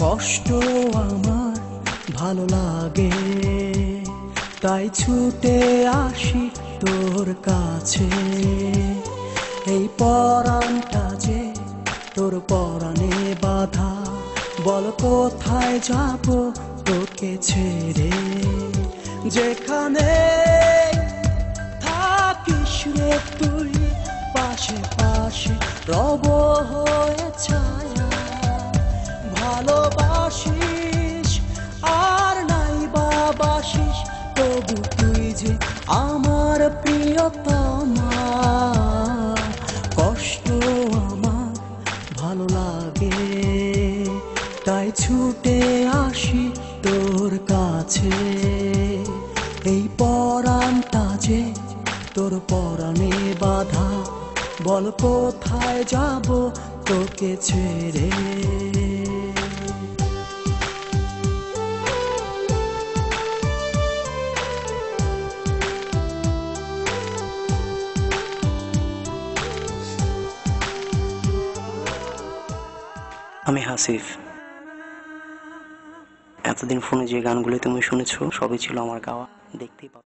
কষ্ট আমার ভালো লাগে, তাই ছুটে আসি তোর কাছে। এই পরাণটা যে তোর পরাণে বাঁধা, বল কোথায় যাব তোকে ছেড়ে। যেখানে থাকিস রে তুই, পাশে পাশে রব হয়ে ছায়া। ভালোবাসিস আর নাই বাসিস, তবু তুই যে আমার প্রিয়তমা। কষ্ট আমার ভালো লাগে, তাই ছুটে আসি তোর কাছে। এই পরাণটা যে তোর পরাণে বাঁধা, বল কোথায় যাব তোকে ছেড়ে। আমি হাসিফ। এতদিন ফোনে যে গানগুলো তুমি শুনেছো সবই ছিল আমার গাওয়া। দেখতেই পাও।